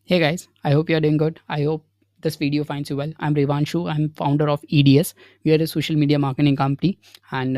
Hey guys, I hope you're doing good. I hope this video finds you well. I'm Revanshu. I'm founder of EDS. We are a social media marketing company, and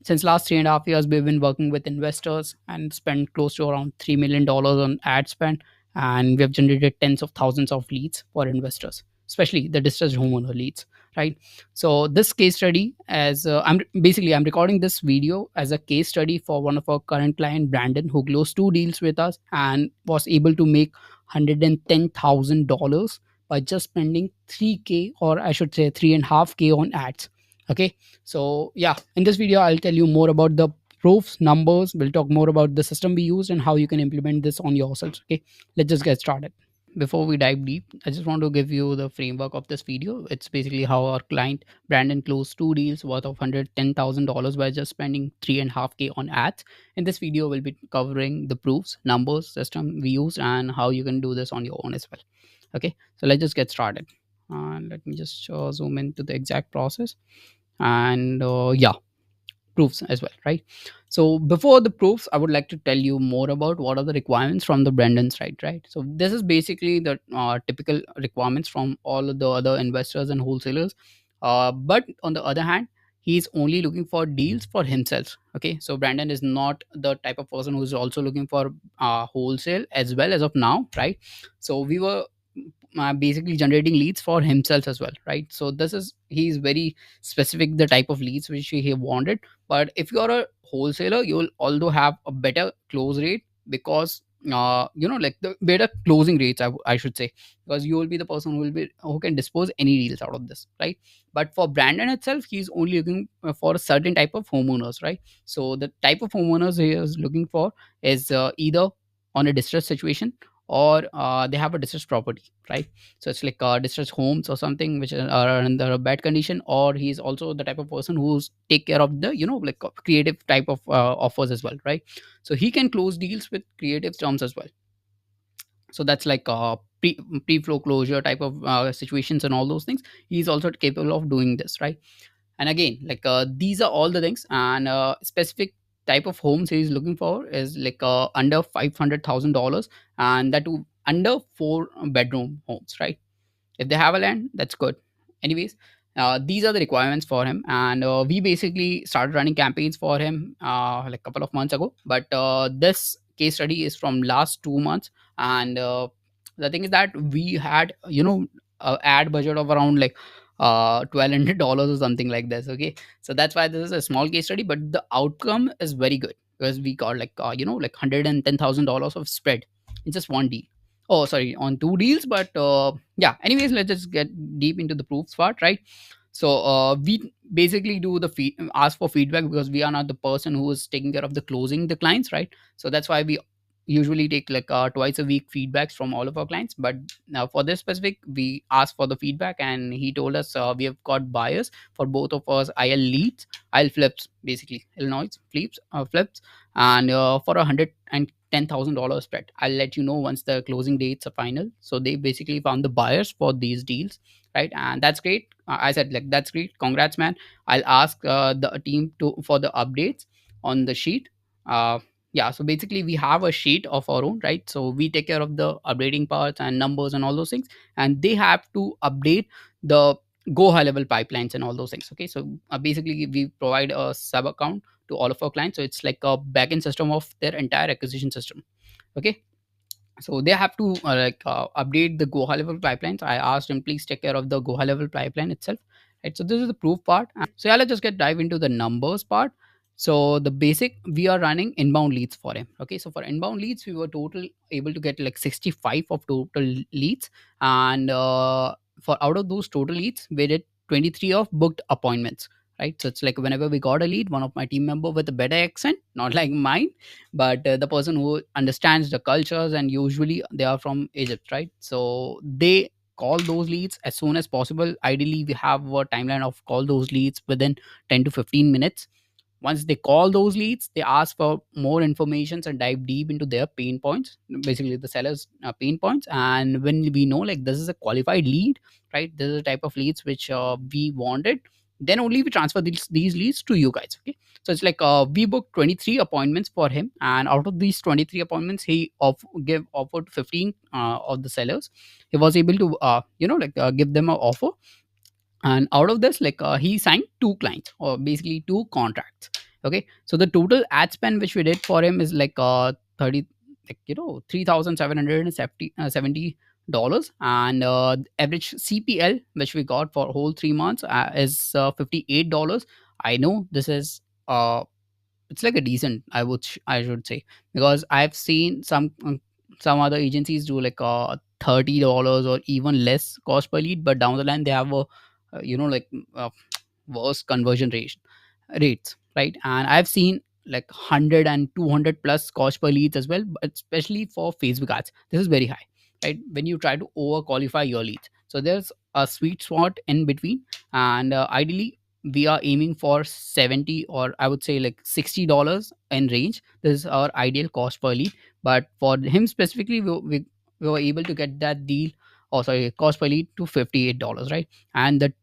since last 3.5 years, we've been working with investors and spent close to around $3 million on ad spend, and we have generated tens of thousands of leads for investors, especially the distressed homeowner leads. Right. So this case study, as I'm recording this video as a case study for one of our current client, Brandon, who closed two deals with us and was able to make $110,000 by just spending 3K, or I should say 3.5K on ads. Okay. So, yeah, in this video, I'll tell you more about the proofs, numbers. We'll talk more about the system we used and how you can implement this on yourselves. Okay. Let's just get started. Before we dive deep, I just want to give you the framework of this video. It's basically how our client Brandon closed two deals worth of $110,000 by just spending 3.5K on ads. In this video, we'll be covering the proofs, numbers, system we use, and how you can do this on your own as well. Okay, so let's just get started. Let me just zoom into the exact process. And yeah, proofs as well, right? So before the proofs, I would like to tell you more about what are the requirements from the Brendan side, right? So this is basically the typical requirements from all of the other investors and wholesalers. But on the other hand, he's only looking for deals for himself. Okay, so Brandon is not the type of person who's also looking for wholesale as well as of now, right? So we were basically generating leads for himself as well, right? So this is, he's very specific the type of leads which he wanted. But if you're a wholesaler, you'll also have a better close rate, because like the better closing rates, I should say, because you will be the person who can dispose any deals out of this, right? But for Brandon itself, he's only looking for a certain type of homeowners, right? So the type of homeowners he is looking for is either on a distressed situation, or they have a distressed property, right? So it's like distressed homes or something which are under a bad condition. Or he's also the type of person who's take care of the like creative type of offers as well, right? So he can close deals with creative terms as well. So that's like pre foreclosure type of situations and all those things. He's also capable of doing this, right? And again, like these are all the things. And specific type of homes he's looking for is like under $500,000, and that too under 4 bedroom homes, right? If they have a land, that's good. Anyways, these are the requirements for him. And we basically started running campaigns for him like a couple of months ago. But this case study is from last 2 months. And the thing is that we had a ad budget of around like $1,200 or something like this. Okay, so that's why this is a small case study, but the outcome is very good, because we got like like $110,000 of spread in just one deal. Oh, sorry, on two deals. But yeah, anyways, let's just get deep into the proofs part, right? So we basically do the ask for feedback, because we are not the person who is taking care of the closing the clients, right? So that's why we usually take like twice a week feedbacks from all of our clients. But now for this specific, we asked for the feedback, and he told us we have got buyers for both of us IL leads, IL flips, basically Illinois flips, and for $110,000 spread. I'll let you know once the closing dates are final. So they basically found the buyers for these deals, right? And that's great. I said, like, that's great, congrats, man. I'll ask the team to for the updates on the sheet. Yeah, so basically we have a sheet of our own, right? So we take care of the updating parts and numbers and all those things, and they have to update the go high level pipelines and all those things. Okay, so basically we provide a sub account to all of our clients, so it's like a backend system of their entire acquisition system. Okay, so they have to update the go high level pipelines. I asked him, please take care of the go high level pipeline itself, right? So this is the proof part. So yeah, let's just get dive into the numbers part. So the basic, we are running inbound leads for him. Okay, so for inbound leads, we were total able to get like 65 of total leads. And for out of those total leads, we did 23 of booked appointments, right? So it's like whenever we got a lead, one of my team member with a better accent, not like mine, but the person who understands the cultures, and usually they are from Egypt, right? So they call those leads as soon as possible. Ideally, we have a timeline of call those leads within 10 to 15 minutes. Once they call those leads, they ask for more information and dive deep into their pain points, basically the seller's pain points. And when we know like this is a qualified lead, right, this is a type of leads which we wanted, then only we transfer these leads to you guys. Okay, so it's like we booked 23 appointments for him, and out of these 23 appointments he offered 15 of the sellers. He was able to give them an offer, and out of this he signed two clients, or basically two contracts. Okay, so the total ad spend which we did for him is 30, $3,770, and average CPL which we got for whole 3 months is $58. I know this is it's like a decent, I should say, because I've seen some other agencies do like $30 or even less cost per lead, but down the line they have a worse conversion rates, right? And I've seen like 100 and 200 plus cost per leads as well, but especially for Facebook ads this is very high, right? When you try to over qualify your leads, so there's a sweet spot in between, and ideally we are aiming for 70, or I would say like $60 in range. This is our ideal cost per lead, but for him specifically we were able to get that deal, or sorry, cost per lead to $58, right? And the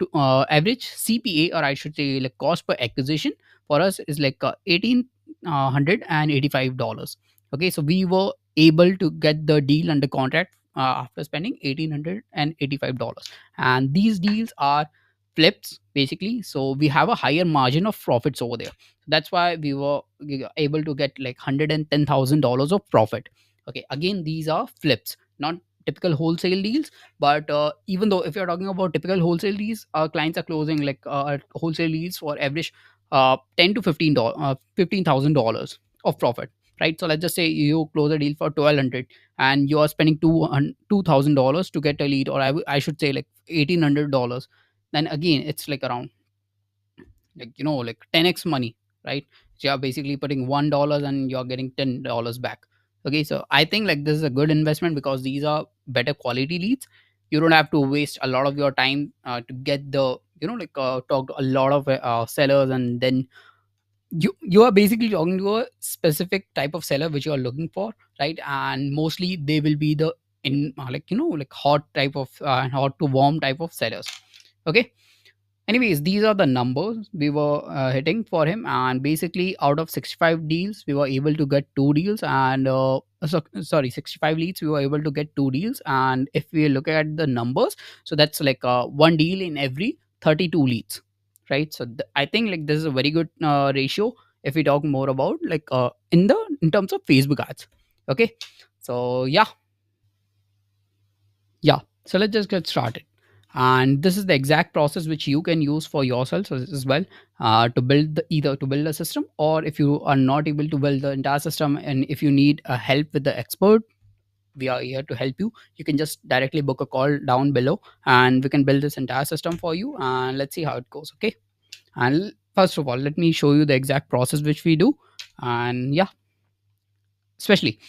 average CPA, or I should say like cost per acquisition, for us is like $1,885. Okay, so we were able to get the deal under contract after spending $1,885, and these deals are flips basically, so we have a higher margin of profits over there. That's why we were able to get like $110,000 of profit. Okay, again these are flips, not typical wholesale deals, but even though if you're talking about typical wholesale deals, our clients are closing like wholesale deals for average 10 to $15,000 of profit, right? So let's just say you close a deal for 1,200 and you are spending $2,000 to get a lead, or I should say like $1,800, then again it's like around like 10x money, right? So you're basically putting $1 and you're getting $10 back. Okay, so I think like this is a good investment because these are better quality leads. You don't have to waste a lot of your time to get the talk to a lot of sellers, and then you are basically talking to a specific type of seller which you are looking for, right? And mostly they will be the in like hot type of hot to warm type of sellers. Okay, anyways, these are the numbers we were hitting for him, and basically out of 65 deals we were able to get two deals, and sorry, 65 leads we were able to get two deals. And if we look at the numbers, so that's like one deal in every 32 leads, right? So I think like this is a very good ratio if we talk more about like in terms of Facebook ads. Okay, so yeah, so let's just get started. And this is the exact process which you can use for yourself as well, to build either to build a system, or if you are not able to build the entire system and if you need help with the expert, we are here to help you. You can just directly book a call down below and we can build this entire system for you, and let's see how it goes. Okay, and first of all let me show you the exact process which we do. And yeah, especially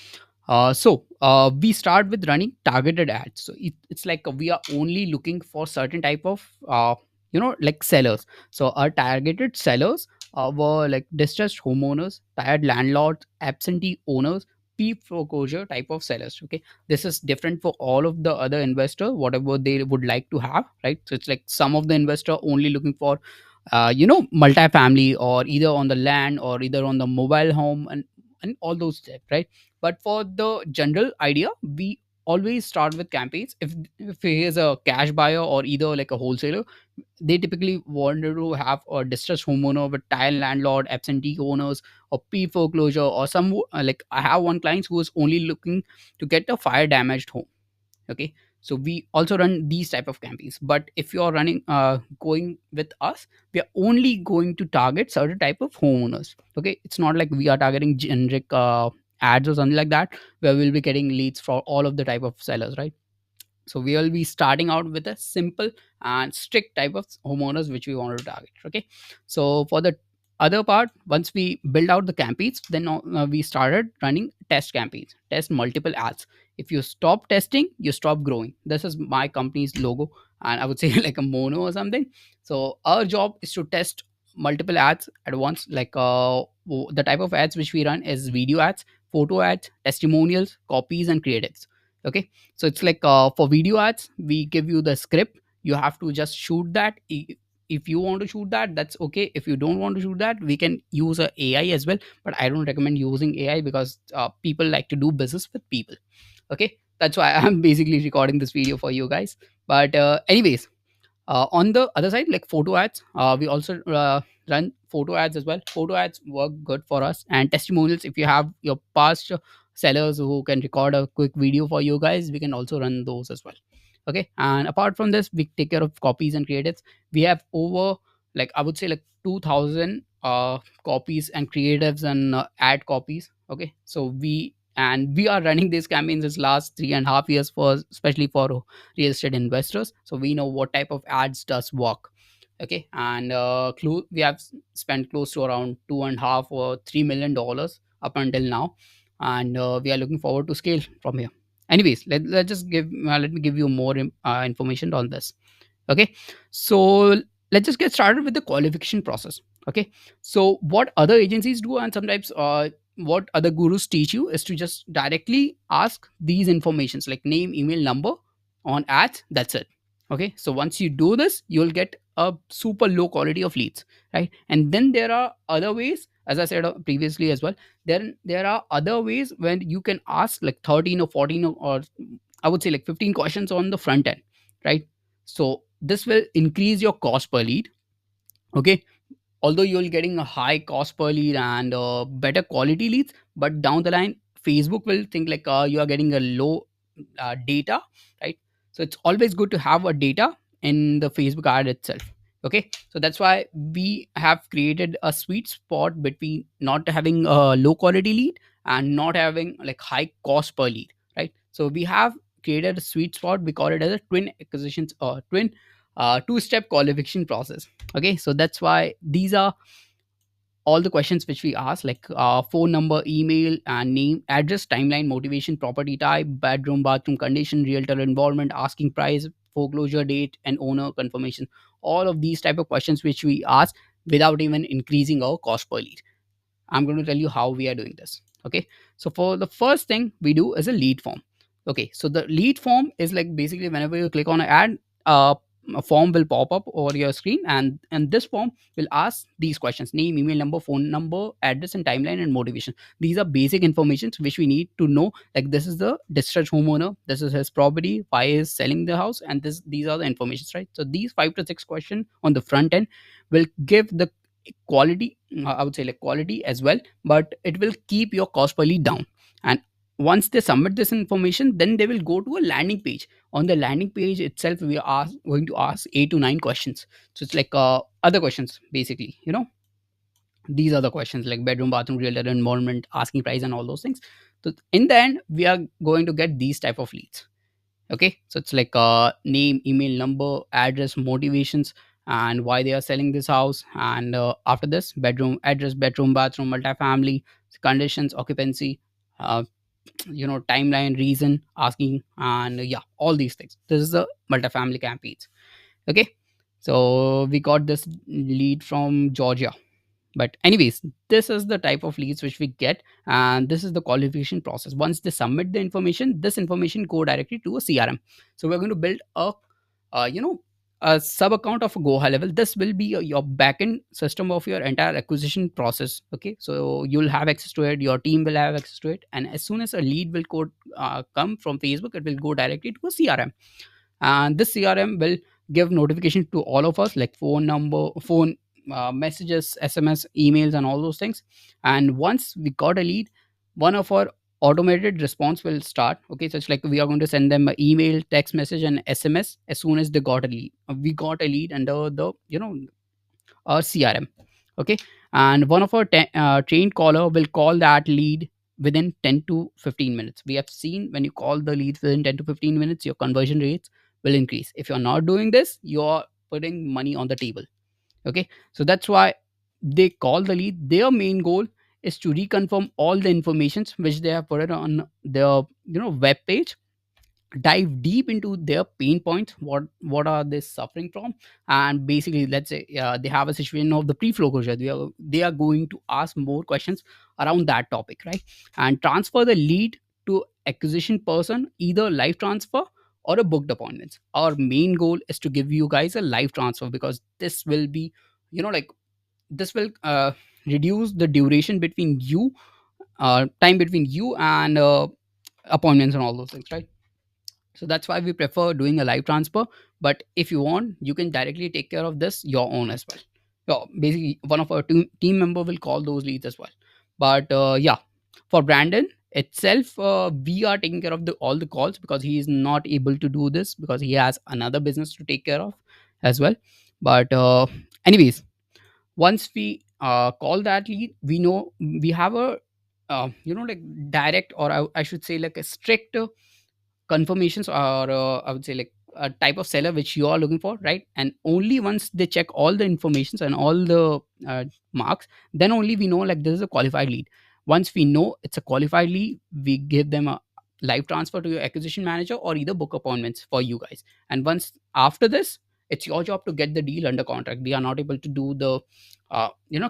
we start with running targeted ads. So it's like we are only looking for certain type of like sellers. So our targeted sellers were like distressed homeowners, tired landlords, absentee owners, pre-foreclosure type of sellers. Okay, this is different for all of the other investor whatever they would like to have, right? So it's like some of the investor only looking for multifamily, or either on the land or either on the mobile home, and all those stuff, right? But for the general idea, we always start with campaigns. If he is a cash buyer or either like a wholesaler, they typically wanted to have a distressed homeowner with tile landlord, absentee owners, or pre-foreclosure, or some like I have one client who is only looking to get a fire damaged home. Okay, so we also run these type of campaigns, but if you are running going with us, we are only going to target certain type of homeowners. Okay, it's not like we are targeting generic ads or something like that where we'll be getting leads for all of the type of sellers, right? So we will be starting out with a simple and strict type of homeowners which we want to target. Okay, so for the other part, once we build out the campaigns, then we started running test campaigns, test multiple ads. If you stop testing, you stop growing. This is my company's logo, and I would say like a mono or something. So our job is to test multiple ads at once. Like the type of ads which we run is video ads, photo ads, testimonials, copies, and creatives. Okay, so it's like for video ads we give you the script, you have to just shoot that if you want to shoot that, that's okay. If you don't want to shoot that, we can use a AI as well, but I don't recommend using AI because people like to do business with people. Okay, that's why I'm basically recording this video for you guys. But anyways, on the other side, like photo ads, we also run photo ads as well. Photo ads work good for us, and testimonials. If you have your past sellers who can record a quick video for you guys, we can also run those as well. Okay, and apart from this, we take care of copies and creatives. We have over, like, I would say, like 2,000 copies and creatives and ad copies. Okay, so we are running these campaigns this last 3.5 years, for especially for real estate investors, so we know what type of ads does work. Okay, and we have spent close to around 2.5 or $3 million up until now, and we are looking forward to scale from here. Anyways, let me give you more information on this. Okay, so let's just get started with the qualification process. Okay, so what other agencies do, and sometimes what other gurus teach you, is to just directly ask these informations like name, email, number on ads. That's it. Okay, so once you do this, you'll get a super low quality of leads, right? And then there are other ways, as I said previously as well. Then there are other ways when you can ask like 13 or 14 or I would say like 15 questions on the front end, right? So this will increase your cost per lead. Okay, although you're getting a high cost per lead and better quality leads, but down the line Facebook will think like you are getting a low data, right? So it's always good to have a data in the Facebook ad itself. Okay, so that's why we have created a sweet spot between not having a low quality lead and not having like high cost per lead, right? So we have created a sweet spot. We call it as a twin acquisitions or twin two-step qualification process. Okay, so that's why these are all the questions which we ask, like phone number, email, and name, address, timeline, motivation, property type, bedroom, bathroom condition, realtor involvement, asking price, foreclosure date, and owner confirmation. All of these type of questions which we ask without even increasing our cost per lead. I'm going to tell you how we are doing this. Okay, so for the first thing we do is a lead form. Okay, so the lead form is like basically whenever you click on an ad, a form will pop up over your screen, and this form will ask these questions: name, email, number, phone number, address, and timeline, and motivation. These are basic informations which we need to know, like this is the distressed homeowner, this is his property, why he is selling the house, and these are the informations, right? So these 5 to 6 questions on the front end will give the quality, I would say like quality as well, but it will keep your cost per lead down. And once they submit this information, then they will go to a landing page. On the landing page itself, we are going to ask 8 to 9 questions. So it's like other questions basically, these are the questions like bedroom, bathroom, realtor involvement, asking price, and all those things. So in the end, we are going to get these type of leads. Okay, so it's like name, email, number, address, motivations, and why they are selling this house. And after this, bedroom address, bedroom, bathroom, multifamily conditions, occupancy, uh, timeline, reason, asking, and yeah, all these things. This is the multifamily campaigns. Okay, so we got this lead from Georgia. But anyways, this is the type of leads which we get, and this is the qualification process. Once they submit the information, this information go directly to a CRM. So we're going to build uh, you know a sub account of a go high level. This will be your backend system of your entire acquisition process. Okay, so you'll have access to it, your team will have access to it, and as soon as a lead will come from Facebook, it will go directly to a CRM, and this CRM will give notification to all of us like phone number, phone messages, SMS, emails, and all those things. And once we got a lead, one of our automated response will start. Okay, so it's like we are going to send them an email, text message, and SMS as soon as they got a lead. We got a lead under the our CRM. Okay, and one of our trained caller will call that lead within 10 to 15 minutes. We have seen when you call the leads within 10 to 15 minutes, your conversion rates will increase. If you're not doing this, you're putting money on the table. Okay, so that's why they call the lead. Their main goal is to reconfirm all the informations which they have put it on their web page, dive deep into their pain points, what are they suffering from. And basically, let's say they have a situation of the pre-foreclosure, they are going to ask more questions around that topic, right? And transfer the lead to acquisition person, either live transfer or a booked appointments. Our main goal is to give you guys a live transfer, because this will be, like, this will reduce the duration between you, time between you and appointments and all those things, right? So that's why we prefer doing a live transfer. But if you want, you can directly take care of this your own as well. So basically, one of our team member will call those leads as well. But yeah, for Brandon itself, we are taking care of all the calls, because he is not able to do this because he has another business to take care of as well. But anyways, once we call that lead, we know we have a like direct, or I should say like a strict confirmations, or I would say like a type of seller which you are looking for, right? And only once they check all the informations and all the marks, then only we know like this is a qualified lead. Once we know it's a qualified lead, we give them a live transfer to your acquisition manager, or either book appointments for you guys. And once after this, it's your job to get the deal under contract. We are not able to do the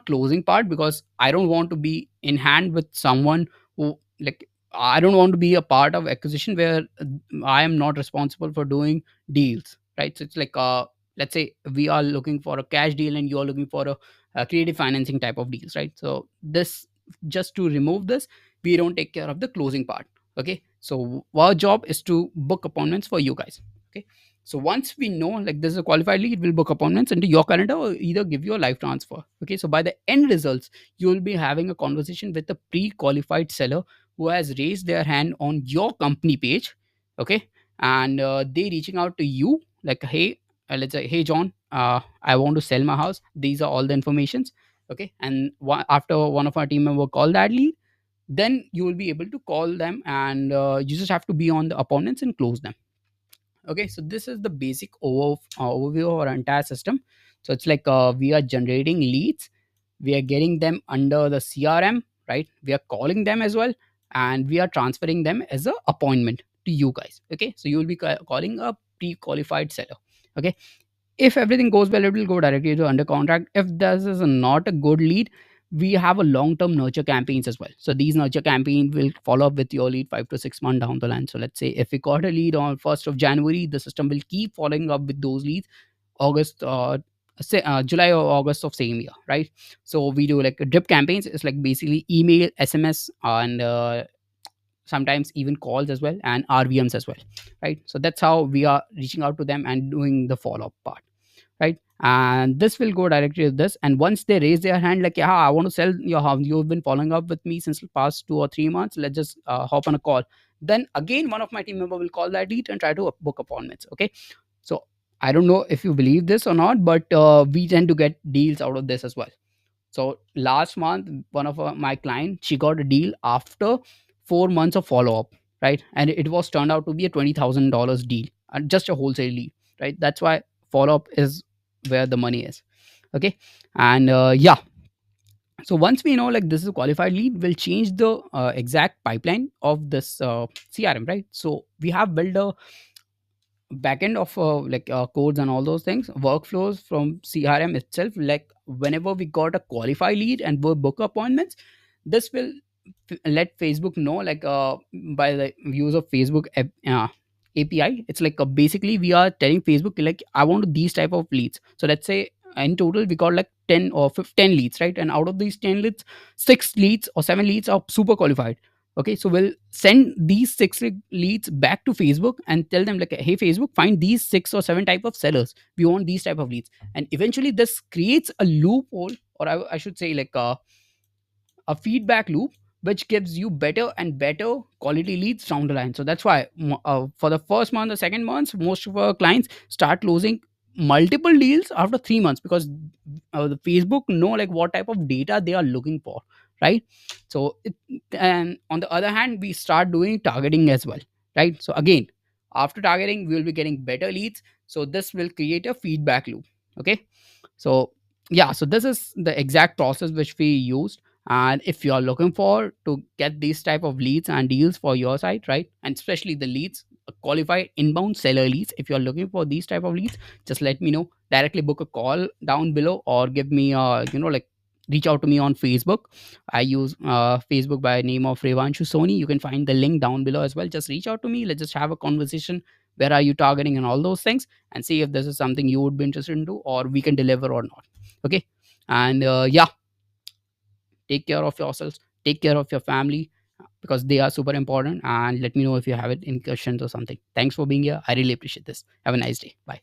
closing part, because I don't want to be in hand with someone who, like, I don't want to be a part of acquisition where I am not responsible for doing deals, right? So it's like, let's say we are looking for a cash deal and you are looking for a creative financing type of deals, right? So this, just to remove this, we don't take care of the closing part. Okay, so our job is to book appointments for you guys. Okay, so once we know like this is a qualified lead, we'll book appointments into your calendar or either give you a live transfer. Okay, so by the end results, you will be having a conversation with a pre-qualified seller who has raised their hand on your company page. Okay, and they reaching out to you like, hey, let's say, hey John, I want to sell my house, these are all the informations. Okay, and after one of our team member call that lead, then you will be able to call them, and you just have to be on the opponents and close them. Okay, so this is the basic overview of our entire system. So it's like, we are generating leads, we are getting them under the CRM, right? We are calling them as well, and we are transferring them as a appointment to you guys. Okay, so you will be calling a pre-qualified seller. Okay, if everything goes well, it will go directly to under contract. If this is not a good lead, we have a long-term nurture campaigns as well. So these nurture campaign will follow up with your lead 5 to 6 months down the line. So let's say if we got a lead on 1st of January, the system will keep following up with those leads August, say, July or August of same year, right? So we do like drip campaigns. It's like basically email, SMS, and sometimes even calls as well, and RVMs as well, right? So that's how we are reaching out to them and doing the follow-up part, right? And this will go directly to this. And once they raise their hand, like, yeah, I want to sell your house, you've been following up with me since the past 2 or 3 months, let's just hop on a call. Then again, one of my team member will call that lead and try to book appointments. Okay, so I don't know if you believe this or not, but we tend to get deals out of this as well. So last month, one of my clients, she got a deal after 4 months of follow up, right? And it was turned out to be a $20,000 deal, and just a wholesale deal, right? That's why follow up is where the money is. Okay, and yeah. So once we know like this is a qualified lead, we'll change the exact pipeline of this CRM, right? So we have built a backend of codes and all those things, workflows from CRM itself. Like whenever we got a qualified lead and we book appointments, this will let Facebook know, like by the use of Facebook API. It's like basically we are telling Facebook like, I want these type of leads. So let's say in total we got like 10 or 10 leads, right? And out of these 10 leads, 6 leads or 7 leads are super qualified. Okay, so we'll send these 6 leads back to Facebook and tell them like, hey Facebook, find these 6 or 7 type of sellers, we want these type of leads. And eventually this creates a loophole, or I should say like a feedback loop, which gives you better and better quality leads down the line. So that's why for the first month, the second months, most of our clients start closing multiple deals after 3 months, because the Facebook know like what type of data they are looking for, right? So and on the other hand, we start doing targeting as well, right? So again, after targeting, we will be getting better leads. So this will create a feedback loop. Okay, so yeah, so this is the exact process which we used. And if you are looking for to get these type of leads and deals for your site, right, and especially the leads, qualified inbound seller leads, if you are looking for these type of leads, just let me know, directly book a call down below, or give me like reach out to me on Facebook. I use Facebook by name of Revanshu Soni. You can find the link down below as well. Just reach out to me, let's just have a conversation. where are you targeting, and all those things, and see if this is something you would be interested in do, or we can deliver or not. Okay. And yeah, take care of yourselves, take care of your family, because they are super important. And let me know if you have any questions or something. Thanks for being here. I really appreciate this. Have a nice day. Bye.